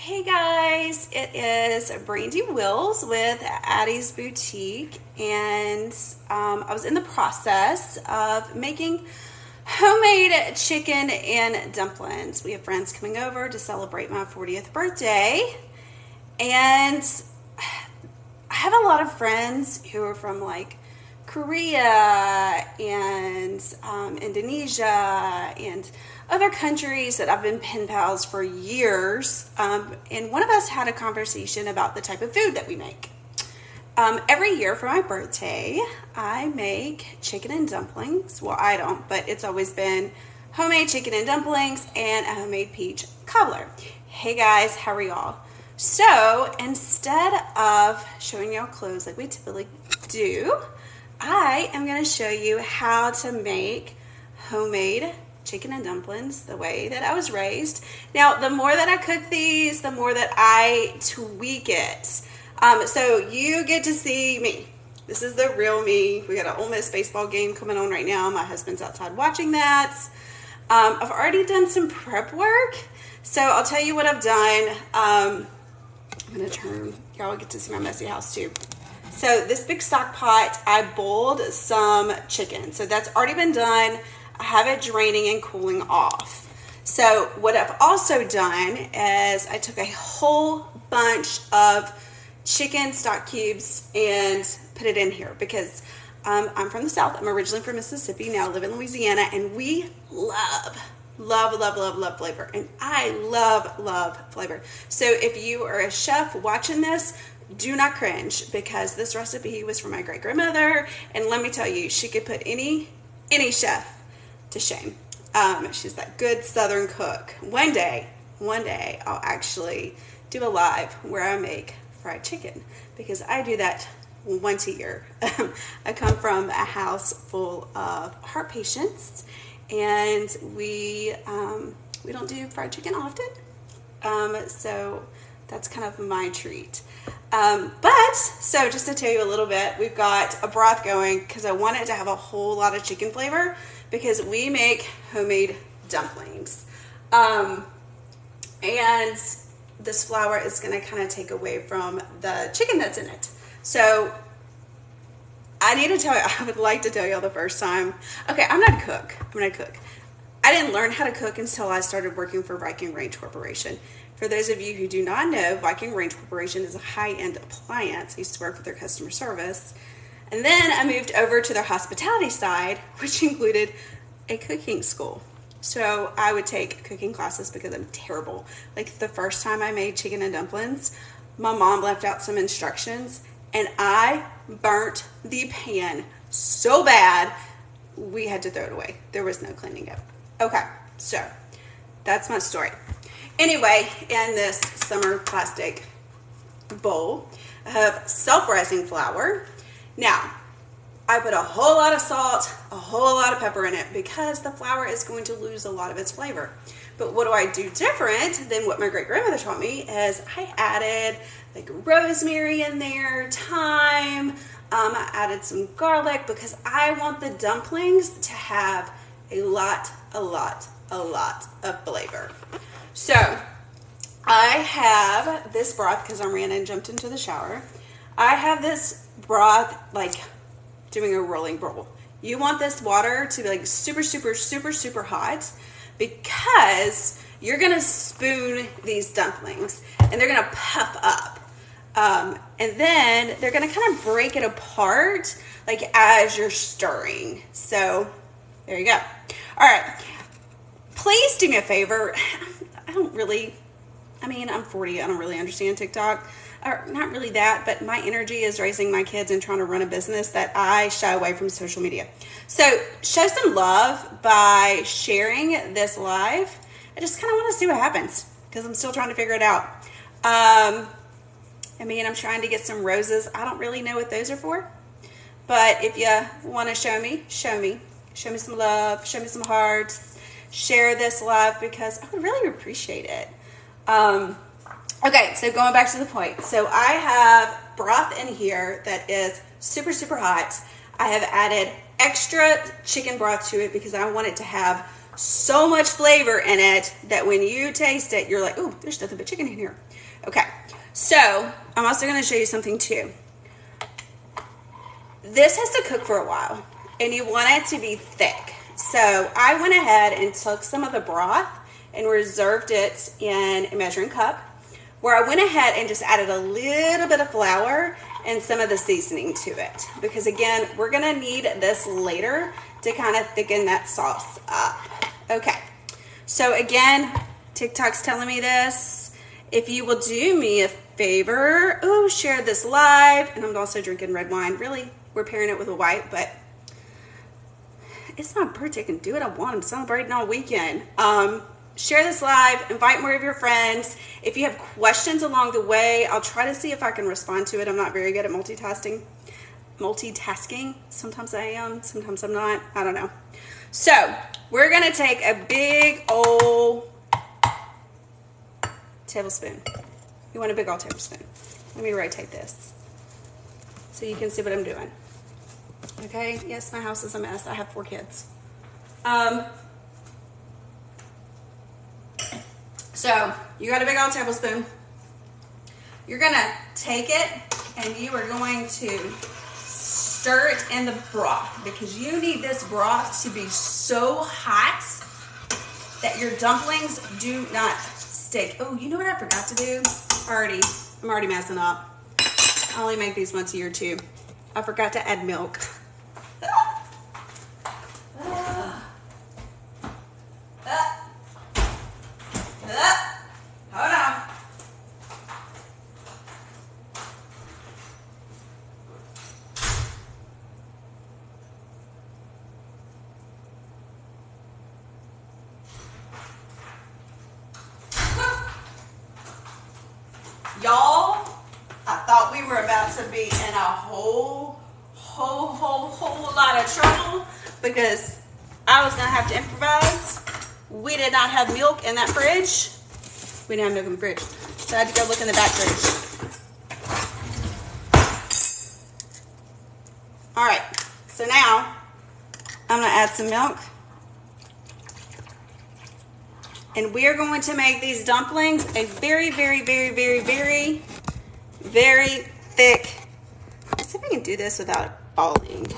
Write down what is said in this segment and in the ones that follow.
Hey guys, it is Brandy Wills with Addie's Boutique, and I was in the process of making homemade chicken and dumplings. We have friends coming over to celebrate my 40th birthday, and I have a lot of friends who are from like Korea and Indonesia and other countries that I've been pen pals for years. And one of us had a conversation about the type of food that we make. Every year for my birthday, I make chicken and dumplings. Well, I don't, but it's always been homemade chicken and dumplings and a homemade peach cobbler. Hey guys, how are y'all? So instead of showing y'all clothes like we typically do, I am going to show you how to make homemade chicken and dumplings the way that I was raised. Now, the more that I cook these, the more that I tweak it. So you get to see me. This is the real me. We got an Ole Miss baseball game coming on right now. My husband's outside watching that. I've already done some prep work. So I'll tell you what I've done. I'm going to turn, y'all get to see my messy house too. So this big stock pot, I boiled some chicken. So that's already been done. I have it draining and cooling off. So what I've also done is I took a whole bunch of chicken stock cubes and put it in here because I'm from the South. I'm originally from Mississippi. Now I live in Louisiana, and we love flavor. And I love flavor. So if you are a chef watching this, do not cringe, because this recipe was from my great grandmother, and let me tell you, she could put any chef to shame. She's that good Southern cook. One day I'll actually do a live where I make fried chicken, because I do that once a year. I come from a house full of heart patients, and we don't do fried chicken often. So that's kind of my treat. So just to tell you a little bit, we've got a broth going because I want it to have a whole lot of chicken flavor, because we make homemade dumplings. And this flour is going to kind of take away from the chicken that's in it. So I need to tell you, I would like to tell y'all the first time. Okay, I'm not a cook. I didn't learn how to cook until I started working for Viking Range Corporation. For those of you who do not know, Viking Range Corporation is a high-end appliance. I used to work for their customer service. And then I moved over to their hospitality side, which included a cooking school. So I would take cooking classes because I'm terrible. Like the first time I made chicken and dumplings, my mom left out some instructions and I burnt the pan so bad, we had to throw it away. There was no cleaning up. Okay, so that's my story. Anyway, in this summer plastic bowl, I have self-rising flour. Now, I put a whole lot of salt, a whole lot of pepper in it, because the flour is going to lose a lot of its flavor. But what do I do different than what my great grandmother taught me is I added like rosemary in there, thyme, I added some garlic, because I want the dumplings to have a lot of flavor. So I have this broth, because I ran and jumped into the shower. I have this broth like doing a rolling boil. You want this water to be like super hot, because you're gonna spoon these dumplings and they're gonna puff up. And then they're gonna kind of break it apart like as you're stirring. So there you go. All right, please do me a favor. I'm 40. I don't really understand TikTok. Or not really that, but my energy is raising my kids and trying to run a business that I shy away from social media. So show some love by sharing this live. I just kind of want to see what happens, because I'm still trying to figure it out. I'm trying to get some roses. I don't really know what those are for, but if you want to show me some love, show me some hearts, share this live, because I would really appreciate it. Okay, so going back to the point. So I have broth in here that is super hot. I have added extra chicken broth to it because I want it to have so much flavor in it that when you taste it, you're like, ooh, there's nothing but chicken in here. Okay, so I'm also gonna show you something too. This has to cook for a while, and you want it to be thick. So I went ahead and took some of the broth and reserved it in a measuring cup, where I went ahead and just added a little bit of flour and some of the seasoning to it. Because again, we're gonna need this later to kind of thicken that sauce up. Okay, so again, TikTok's telling me this. If you will do me a favor, share this live. And I'm also drinking red wine. Really, we're pairing it with a white, but it's my birthday. I can do what I want. I'm celebrating all weekend. Share this live, invite more of your friends. If you have questions along the way, I'll try to see if I can respond to it. I'm not very good at multitasking. Sometimes I am, sometimes I'm not. I don't know. So we're gonna take a big old tablespoon. You want a big old tablespoon. Let me rotate this so you can see what I'm doing. Okay, yes, my house is a mess. I have 4 kids. So you got a big old tablespoon. You're gonna take it and you are going to stir it in the broth, because you need this broth to be so hot that your dumplings do not stick. Oh, you know what I forgot to do? I'm already messing up. I only make these once a year too. I forgot to add milk. Hold on. Y'all, I thought we were about to be in a whole lot of trouble, because I was gonna have to improvise. We did not have milk in that fridge. We didn't have milk in the fridge, so I had to go look in the back fridge. All right, so now I'm gonna add some milk, and we are going to make these dumplings a very, very, very, very, very, very thick. Let's see if I can do this without falling.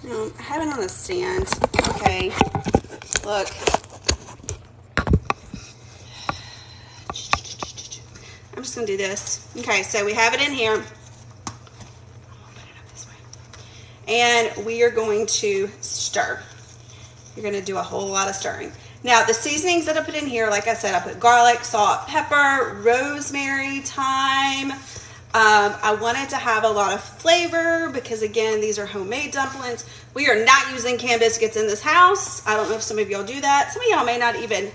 No, I have it on a stand. Okay, look. I'm just gonna do this. Okay, so we have it in here. Put it up this way. And we are going to stir. You're gonna do a whole lot of stirring. Now, the seasonings that I put in here, like I said, I put garlic, salt, pepper, rosemary, thyme. I wanted to have a lot of flavor because, again, these are homemade dumplings. We are not using canned biscuits in this house. I don't know if some of y'all do that. Some of y'all may not even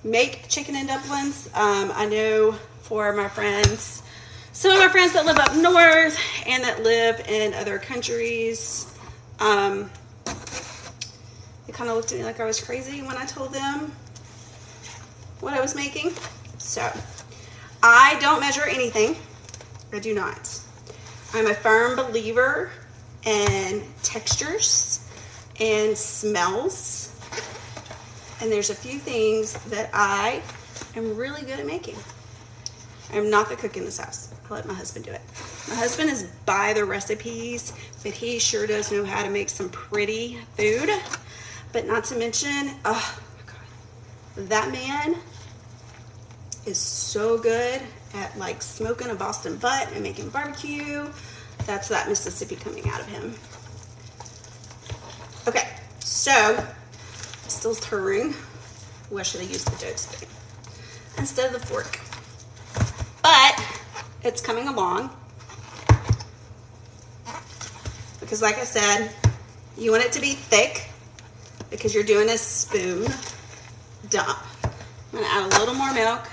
make chicken and dumplings. I know for my friends, some of my friends that live up north and that live in other countries, they kind of looked at me like I was crazy when I told them what I was making. So I don't measure anything. I do not. I'm a firm believer in textures and smells. And there's a few things that I am really good at making. I'm not the cook in this house. I let my husband do it. My husband is by the recipes, but he sure does know how to make some pretty food. But not to mention, oh my God, that man is so good at like smoking a Boston butt and making barbecue. That's that Mississippi coming out of him. Okay, so still stirring. Well, should I use the dough spoon instead of the fork? But it's coming along because, like I said, you want it to be thick because you're doing a spoon dump. I'm gonna add a little more milk.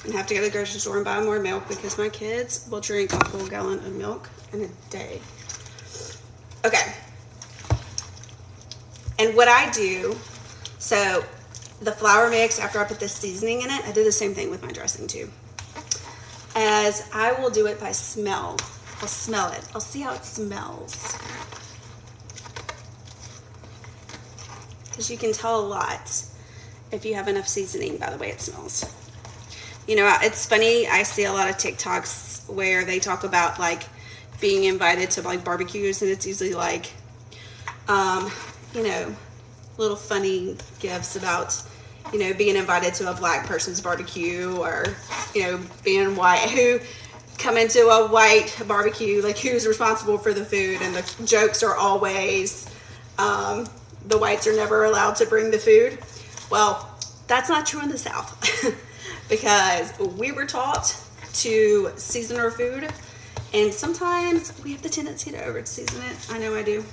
And have to go to the grocery store and buy more milk because my kids will drink a full gallon of milk in a day. Okay. And what I do, so the flour mix, after I put the seasoning in it, I do the same thing with my dressing too. As I will do it by smell. I'll smell it. I'll see how it smells. because you can tell a lot if you have enough seasoning by the way it smells. You know, it's funny, I see a lot of TikToks where they talk about like being invited to like barbecues, and it's usually like, you know, little funny gifs about, you know, being invited to a black person's barbecue, or, you know, being white, who come into a white barbecue, like who's responsible for the food, and the jokes are always, the whites are never allowed to bring the food. Well, that's not true in the South because we were taught to season our food, and sometimes we have the tendency to over season it. I know I do.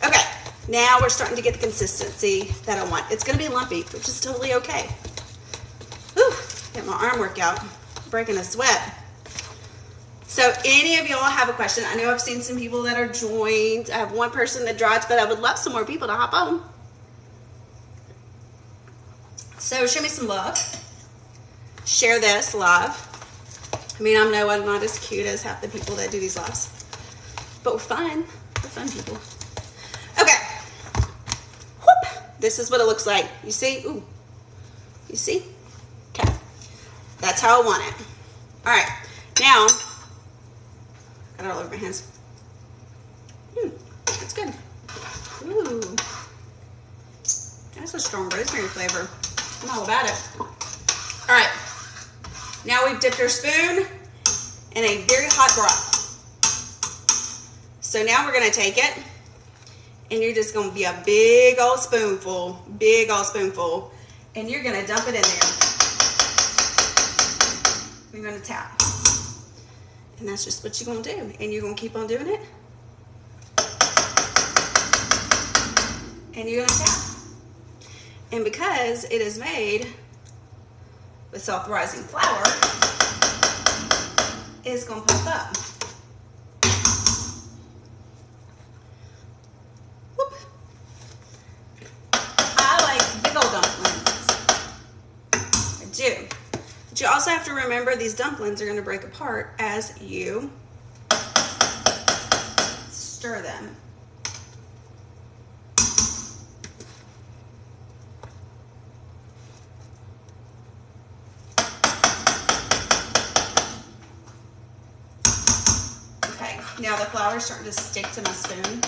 Okay, now we're starting to get the consistency that I want. It's gonna be lumpy, which is totally okay. Whew, get my arm workout, breaking a sweat. So any of y'all have a question? I know I've seen some people that are joined. I have one person that dropped, but I would love some more people to hop on. So show me some love. Share this live. I mean, I know I'm not as cute as half the people that do these lives, but we're fun. We're fun people. Okay. Whoop. This is what it looks like. You see? Ooh. You see? Okay. That's how I want it. All right. Now, got it all over my hands. That's good. Ooh. That's a strong rosemary flavor. I'm all about it. All right. Now we've dipped our spoon in a very hot broth. So now we're going to take it, and you're just going to be a big old spoonful, and you're going to dump it in there. You're going to tap. And that's just what you're going to do. And you're going to keep on doing it. And you're going to tap. And because it is made with self-rising flour, it's going to pop up. Whoop. I like big old dumplings. I do. But you also have to remember these dumplings are going to break apart as you stir them. Now the flour is starting to stick to my spoon.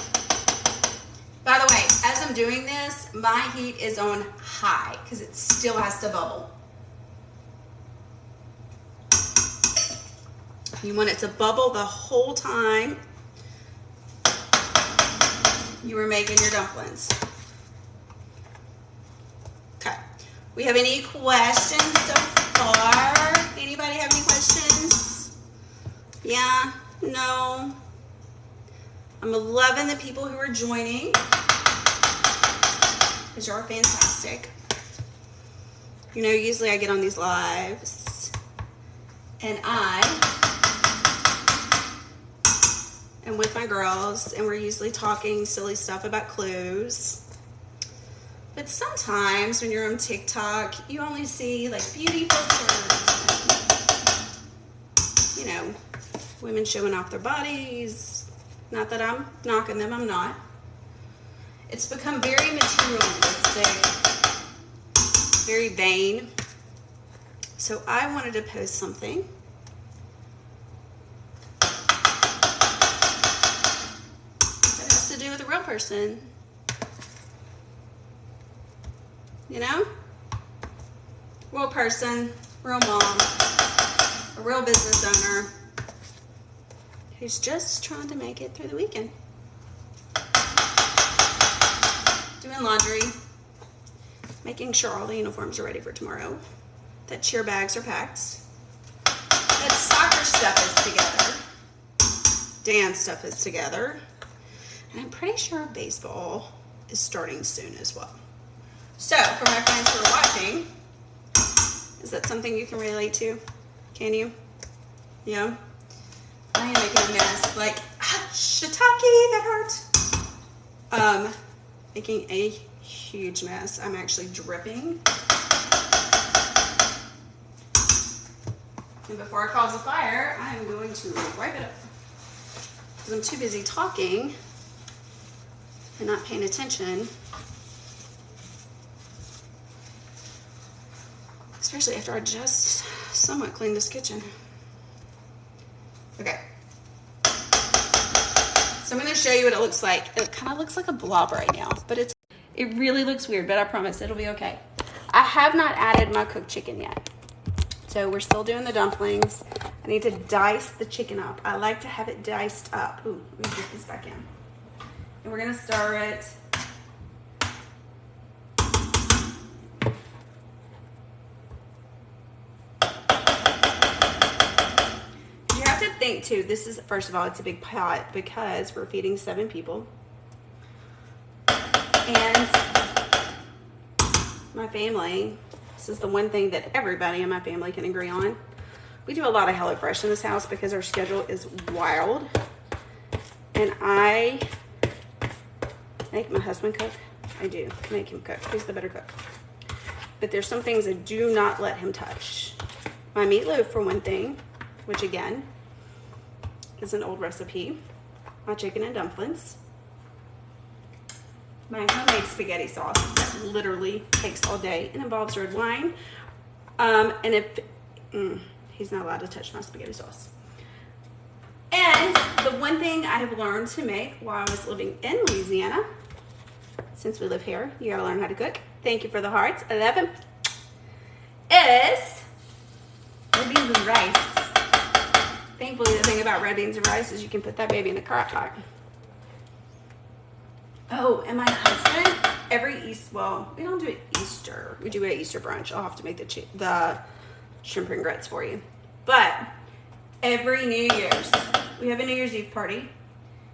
By the way, as I'm doing this, my heat is on high because it still has to bubble. You want it to bubble the whole time you were making your dumplings. Okay. We have any questions so far? Anybody have any questions? Yeah? No? I'm loving the people who are joining because you're fantastic. You know, usually I get on these lives and I am with my girls and we're usually talking silly stuff about clothes. But sometimes when you're on TikTok, you only see like beauty filters, you know, women showing off their bodies. Not that I'm knocking them, I'm not. It's become very materialistic, very vain. So I wanted to post something that has to do with a real person. You know? Real person, real mom, a real business owner who's just trying to make it through the weekend. Doing laundry, making sure all the uniforms are ready for tomorrow, that cheer bags are packed, that soccer stuff is together, dance stuff is together, and I'm pretty sure baseball is starting soon as well. So, for my friends who are watching, is that something you can relate to? Can you? Yeah? I am making a mess. Like, shiitake, that hurt. Making a huge mess. I'm actually dripping. And before I cause a fire, I am going to wipe it up. Because I'm too busy talking and not paying attention especially after I just somewhat cleaned this kitchen. Okay. So I'm going to show you what it looks like. It kind of looks like a blob right now, but it really looks weird, but I promise it'll be okay. I have not added my cooked chicken yet. So we're still doing the dumplings. I need to dice the chicken up. I like to have it diced up. Ooh, let me get this back in. And we're going to stir it. You have to think too, this is, first of all, it's a big pot because we're feeding 7 people. And my family, this is the one thing that everybody in my family can agree on. We do a lot of HelloFresh in this house because our schedule is wild. And I make my husband cook. I do make him cook. He's the better cook. But there's some things I do not let him touch. My meatloaf, for one thing, which again is an old recipe. My chicken and dumplings. My homemade spaghetti sauce that literally takes all day and involves red wine. And if he's not allowed to touch my spaghetti sauce. And the one thing I have learned to make while I was living in Louisiana, since we live here, you gotta learn how to cook. Thank you for the hearts. I love them. Is red beans and rice. Thankfully, the thing about red beans and rice is you can put that baby in the crock pot. Oh, and my husband, well, we don't do it Easter. We do it at Easter brunch. I'll have to make the shrimp and grits for you. But every New Year's, we have a New Year's Eve party.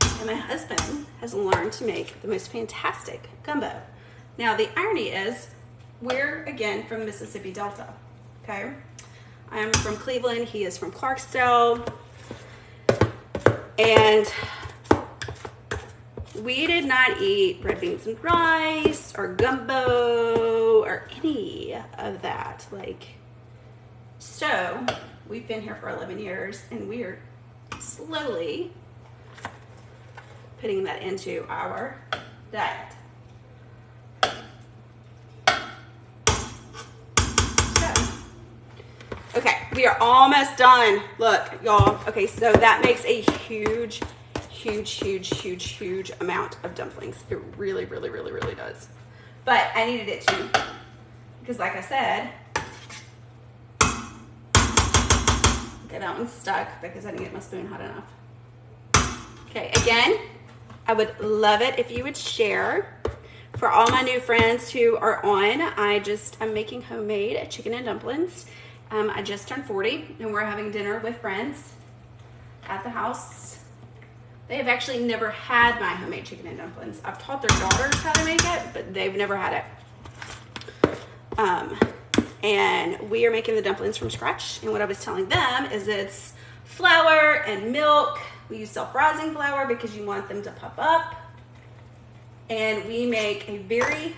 And my husband has learned to make the most fantastic gumbo. Now, the irony is, we're, again, from Mississippi Delta, okay? I am from Cleveland. He is from Clarksdale. And we did not eat red beans and rice or gumbo or any of that. So we've been here for 11 years and we're slowly putting that into our diet. Okay, we are almost done. Look, y'all. Okay, so that makes a huge amount of dumplings. It really does. But I needed it to, because like I said, okay, that one's stuck because I didn't get my spoon hot enough. Okay, again, I would love it if you would share. For all my new friends who are on, I'm making homemade chicken and dumplings. I just turned 40 and we're having dinner with friends at the house. They have actually never had my homemade chicken and dumplings. I've taught their daughters how to make it, but they've never had it. And we are making the dumplings from scratch. And what I was telling them is it's flour and milk. We use self-rising flour because you want them to puff up. And we make a very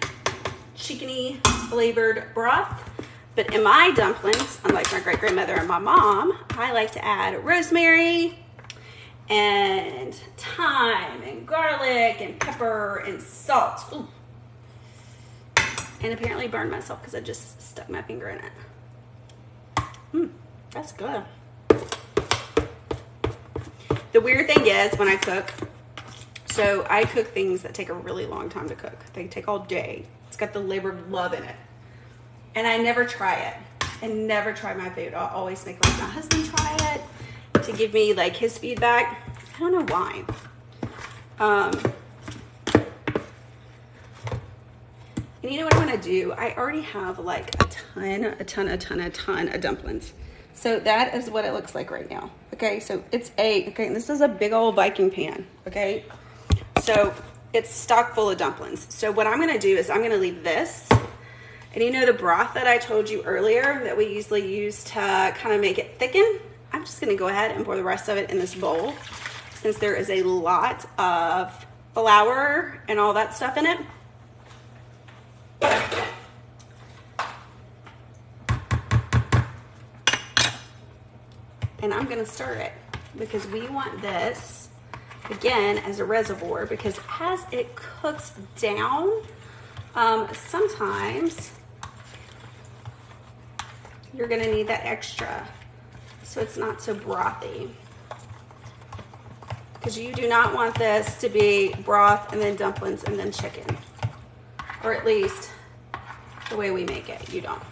chickeny flavored broth. But in my dumplings, unlike my great-grandmother and my mom, I like to add rosemary and thyme and garlic and pepper and salt. Ooh. And apparently burned myself because I just stuck my finger in it. That's good. The weird thing is when I cook, so I cook things that take a really long time to cook. They take all day. It's got the labor of love in it. And I never try it. I never try my food. I'll always make my husband try it to give me his feedback. I don't know why. And you know what I'm gonna do? I already have a ton of dumplings. So that is what it looks like right now. Okay, so it's this is a big old Viking pan, okay? So it's stock full of dumplings. So what I'm gonna do is I'm gonna leave this. And you know the broth that I told you earlier that we usually use to kind of make it thicken? I'm just gonna go ahead and pour the rest of it in this bowl since there is a lot of flour and all that stuff in it. And I'm gonna stir it because we want this, again, as a reservoir because as it cooks down, sometimes you're gonna need that extra so it's not so brothy. Because you do not want this to be broth and then dumplings and then chicken. Or at least the way we make it, you don't.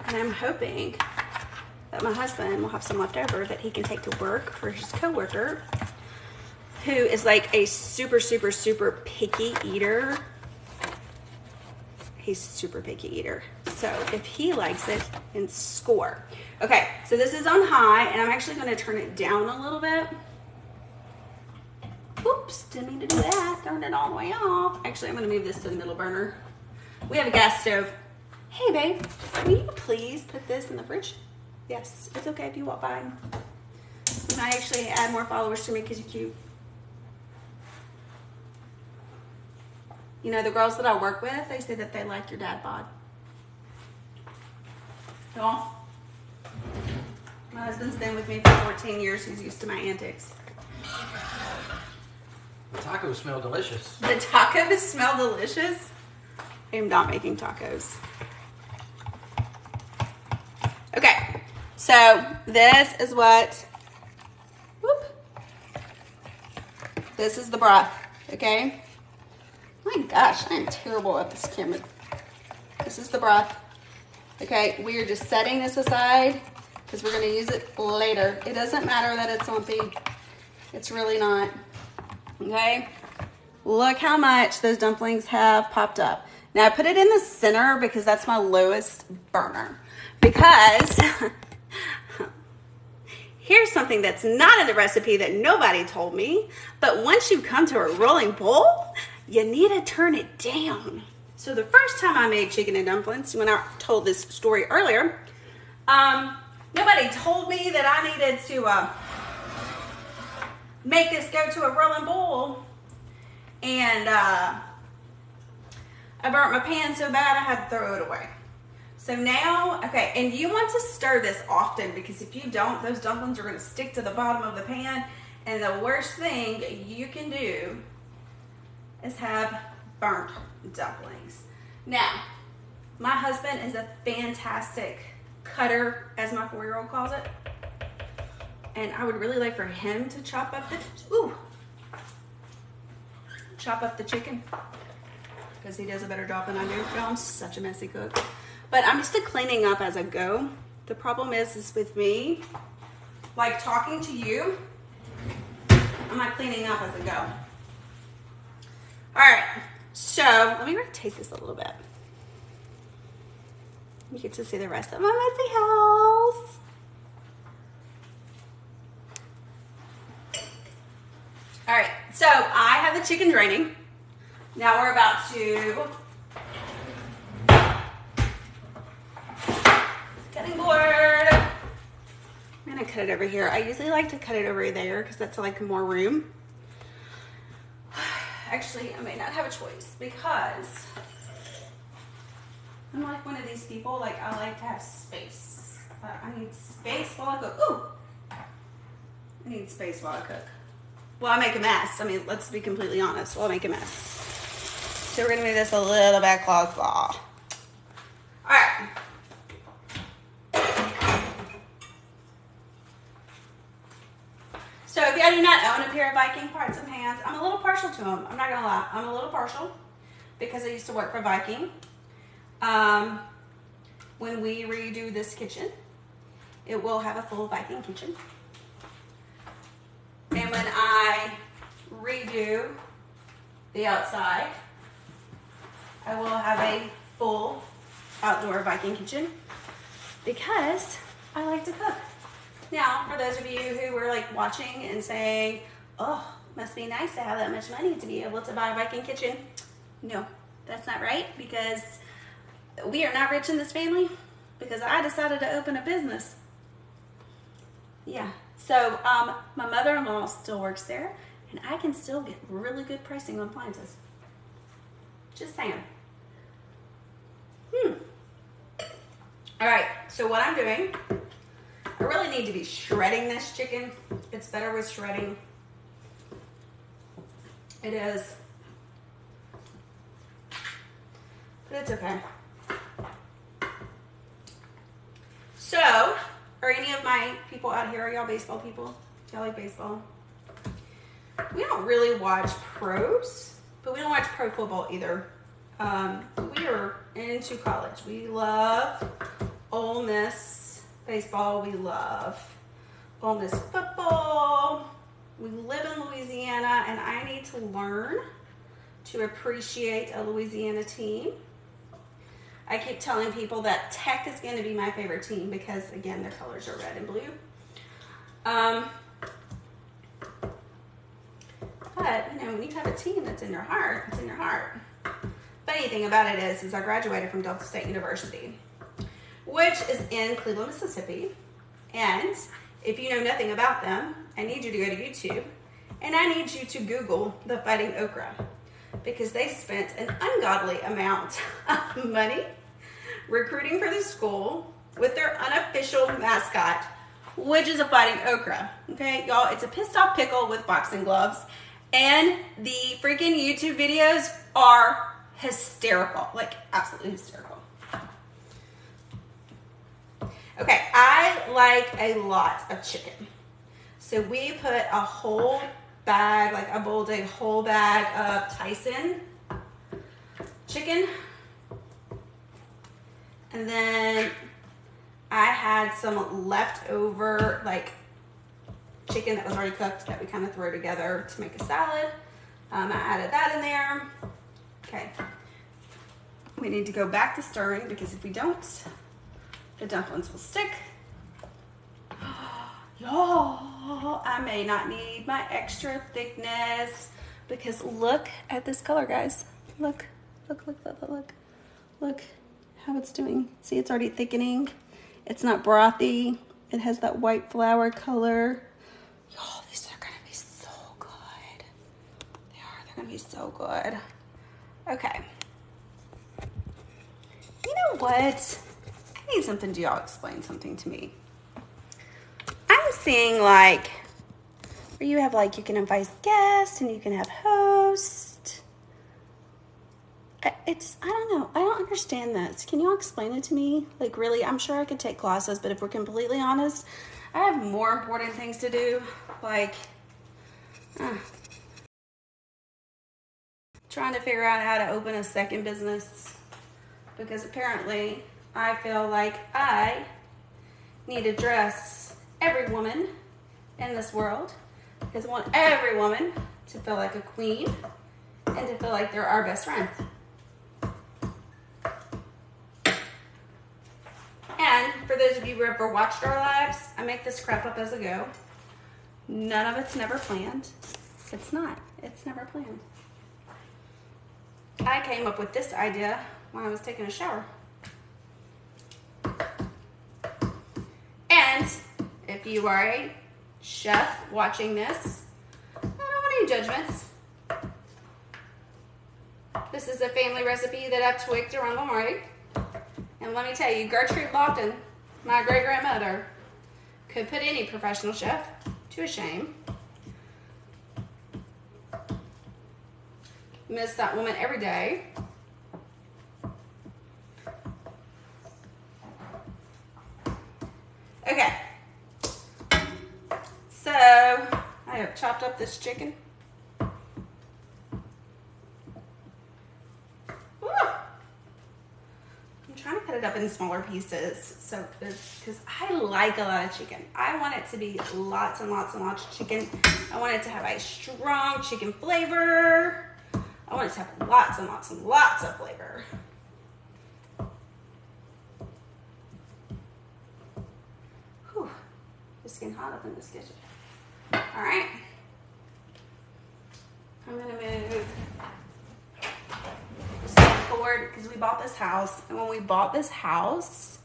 And I'm hoping that my husband will have some left over that he can take to work for his coworker who is like a super, super, super picky eater. He's super picky eater. So if he likes it, then score. Okay, so this is on high, and I'm actually gonna turn it down a little bit. Oops, didn't mean to do that. Turned it all the way off. Actually, I'm gonna move this to the middle burner. We have a gas stove. Hey babe, will you please put this in the fridge? Yes, it's okay if you walk by. You might actually add more followers to me because you're cute. You know, the girls that I work with, they say that they like your dad bod. Y'all, my husband's been with me for 14 years. He's used to my antics. The tacos smell delicious. The tacos smell delicious? I am not making tacos. Okay, so this is what, whoop, this is the broth, okay? My gosh, I am terrible at this camera. This is the broth. Okay, we are just setting this aside because we're going to use it later. It doesn't matter that it's lumpy. It's really not. Okay, look how much those dumplings have popped up. Now I put it in the center because that's my lowest burner. Because here's something that's not in the recipe that nobody told me, but once you come to a rolling bowl, you need to turn it down. So the first time I made chicken and dumplings, when I told this story earlier, nobody told me that I needed to make this go to a rolling bowl. And I burnt my pan so bad I had to throw it away. So now, okay, and you want to stir this often because if you don't, those dumplings are going to stick to the bottom of the pan. And the worst thing you can do is have burnt dumplings. Now, my husband is a fantastic cutter, as my 4-year-old calls it. And I would really like for him to chop up the chicken because he does a better job than I do. Y'all, I'm such a messy cook. But I'm just cleaning up as I go. The problem is with me, like talking to you, I'm not cleaning up as I go. All right, so let me rotate this a little bit. You get to see the rest of my messy house. All right, so I have the chicken draining. Now we're about to cutting board. I'm gonna cut it over here. I usually like to cut it over there because that's like more room. Actually, I may not have a choice because I'm like one of these people, like I like to have space. I need space while I cook. Ooh! I need space while I cook. Well, I make a mess. I mean, let's be completely honest. Well, I make a mess. So we're gonna move this a little bit closer. All right. So if y'all do not own a pair of Viking pots and pans, I'm a little partial to them. I'm not gonna lie. I'm a little partial because I used to work for Viking. When we redo this kitchen, it will have a full Viking kitchen. And when I redo the outside, I will have a full outdoor Viking kitchen because I like to cook. Now, for those of you who were like watching and saying, oh, must be nice to have that much money to be able to buy a Viking kitchen. No, that's not right because we are not rich in this family because I decided to open a business. Yeah, so my mother-in-law still works there and I can still get really good pricing on appliances. Just saying. All right, so what I'm doing, I really need to be shredding this chicken. It's better with shredding. It is. But it's okay. people out here? Are y'all baseball people? Do y'all like baseball? We don't really watch pros, but we don't watch pro football either. We are into college. We love Ole Miss baseball. We love Ole Miss football. We live in Louisiana, and I need to learn to appreciate a Louisiana team. I keep telling people that Tech is going to be my favorite team because, again, their colors are red and blue. But, you know, when you have a team that's in your heart, it's in your heart. Funny thing about it is I graduated from Delta State University, which is in Cleveland, Mississippi. And if you know nothing about them, I need you to go to YouTube, and I need you to Google the Fighting Okra, because they spent an ungodly amount of money recruiting for the school with their unofficial mascot, which is a fighting okra. Okay, y'all, it's a pissed off pickle with boxing gloves, and the freaking YouTube videos are hysterical, like absolutely hysterical. Okay, I like a lot of chicken. So we put a whole bag, like I bowled a whole bag of Tyson chicken. And then I had some leftover, like, chicken that was already cooked that we kind of throw together to make a salad. I added that in there. Okay. We need to go back to stirring, because if we don't, the dumplings will stick. Y'all, I may not need my extra thickness, because look at this color, guys. Look how it's doing. See, it's already thickening. It's not brothy. It has that white flour color. Y'all, these are gonna be so good. They're gonna be so good. Okay. You know what? I need something to y'all explain something to me. I'm seeing, like, where you have, like, you can invite guests and you can have hosts. I don't know. I don't understand this. Can y'all explain it to me? Like, really, I'm sure I could take classes, but if we're completely honest, I have more important things to do. Like, trying to figure out how to open a second business, because apparently I feel like I need to dress every woman in this world, because I want every woman to feel like a queen and to feel like they're our best friend. And for those of you who ever watched our lives, I make this crap up as I go. None of it's never planned. It's not. It's never planned. I came up with this idea when I was taking a shower. And if you are a chef watching this, I don't want any judgments. This is a family recipe that I've tweaked around the morning. And let me tell you, Gertrude Lofton, my great-grandmother, could put any professional chef to a shame. Miss that woman every day. Okay. So, I have chopped up this chicken. Trying to cut it up in smaller pieces, so because I like a lot of chicken. I want it to be lots and lots and lots of chicken. I want it to have a strong chicken flavor. I want it to have lots and lots and lots of flavor. Whew, it's getting hot up in this kitchen. All right, I'm gonna move forward, because we bought this house, and when we bought this house,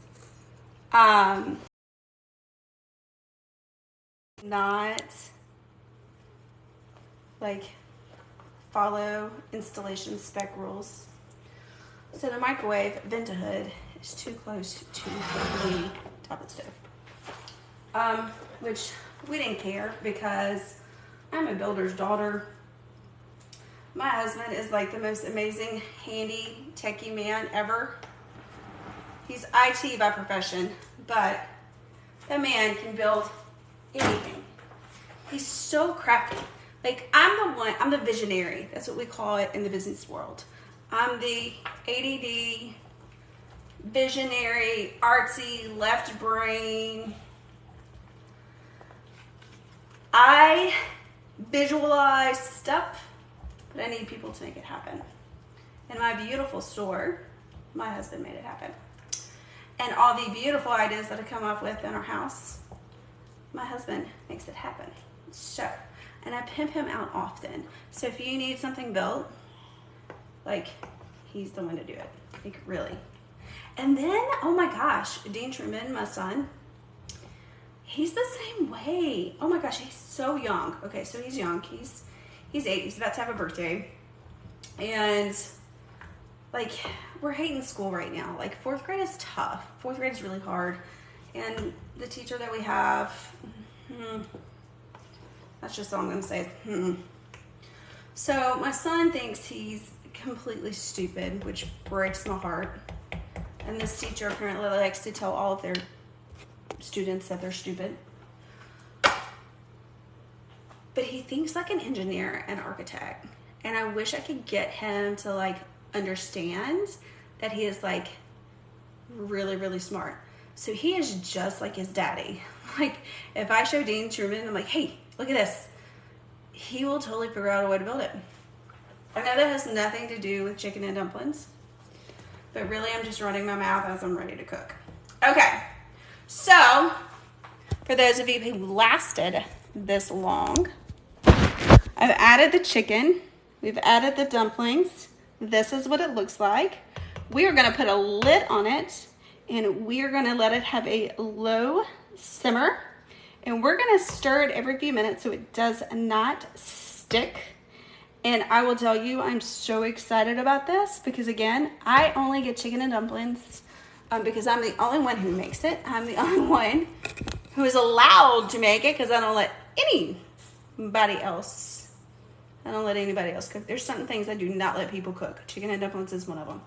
not like follow installation spec rules. So the microwave vent hood is too close to the top of the stove, which we didn't care, because I'm a builder's daughter. My husband is like the most amazing, handy, techie man ever. He's IT by profession, but the man can build anything. He's so crafty. Like, I'm the visionary. That's what we call it in the business world. I'm the ADD, visionary, artsy, left brain. I visualize stuff, but I need people to make it happen. In my beautiful store, my husband made it happen. And all the beautiful ideas that I come up with in our house, my husband makes it happen. So, and I pimp him out often. So if you need something built, like, he's the one to do it. Like, really. And then, oh my gosh, Dean Truman, my son, he's the same way. Oh my gosh, he's so young. Okay, so he's young. He's 8. He's about to have a birthday. And, like, we're hating school right now. Like, 4th grade is tough. 4th grade is really hard. And the teacher that we have, that's just all I'm going to say. So my son thinks he's completely stupid, which breaks my heart. And this teacher apparently likes to tell all of their students that they're stupid. But he thinks like an engineer and architect. And I wish I could get him to, like, understand that he is, like, really, really smart. So he is just like his daddy. Like, if I show Dean Truman, I'm like, hey, look at this. He will totally figure out a way to build it. I know that has nothing to do with chicken and dumplings, but really I'm just running my mouth as I'm ready to cook. Okay, so for those of you who lasted this long, I've added the chicken. We've added the dumplings. This is what it looks like. We are going to put a lid on it, and we are going to let it have a low simmer. And we're going to stir it every few minutes so it does not stick. And I will tell you, I'm so excited about this because, again, I only get chicken and dumplings because I'm the only one who makes it. I'm the only one who is allowed to make it because I don't let anybody else cook. There's certain things I do not let people cook. Chicken and dumplings is one of them.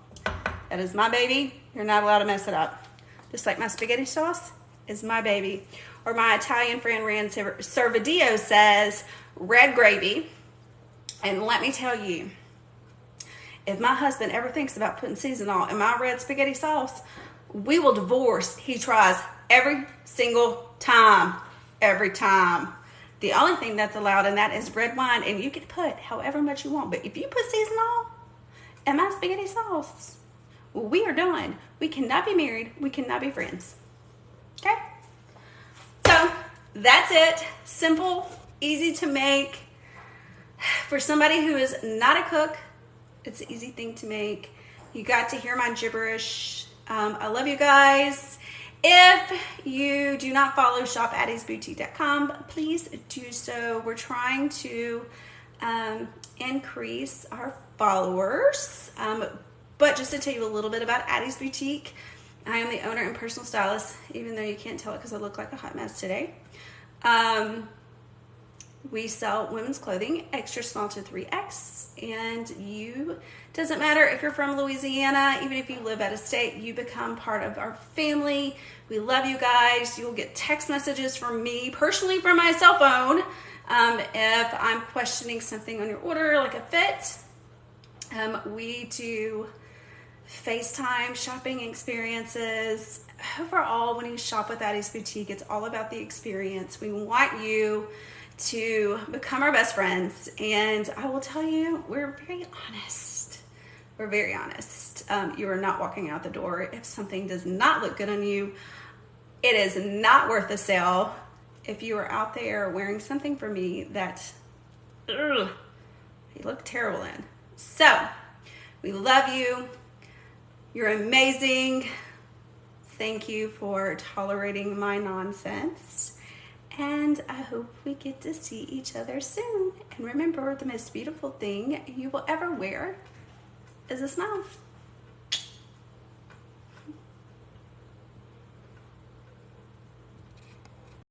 That is my baby. You're not allowed to mess it up. Just like my spaghetti sauce is my baby. Or my Italian friend Rand Servadio says, red gravy. And let me tell you, if my husband ever thinks about putting seasoning in my red spaghetti sauce, we will divorce. He tries every single time. Every time. The only thing that's allowed in that is red wine, and you can put however much you want. But if you put seasoning in my spaghetti sauce, well, we are done. We cannot be married. We cannot be friends. Okay? So that's it. Simple, easy to make. For somebody who is not a cook, it's an easy thing to make. You got to hear my gibberish. I love you guys. If you do not follow shopaddiesboutique.com, please do so. We're trying to increase our followers. But just to tell you a little bit about Addie's Boutique, I am the owner and personal stylist, even though you can't tell it because I look like a hot mess today. We sell women's clothing, extra small to 3X, and doesn't matter if you're from Louisiana, even if you live out of state, you become part of our family. We love you guys. You'll get text messages from me, personally from my cell phone, if I'm questioning something on your order, like a fit. We do FaceTime shopping experiences. Overall, when you shop with Addie's Boutique, it's all about the experience. We want you to become our best friends, and I will tell you, we're very honest. We're very honest. You are not walking out the door if something does not look good on you. It is not worth the sale. If you are out there wearing something for me that you look terrible in. So, we love you. You're amazing. Thank you for tolerating my nonsense. And I hope we get to see each other soon. And remember, the most beautiful thing you will ever wear is a smile.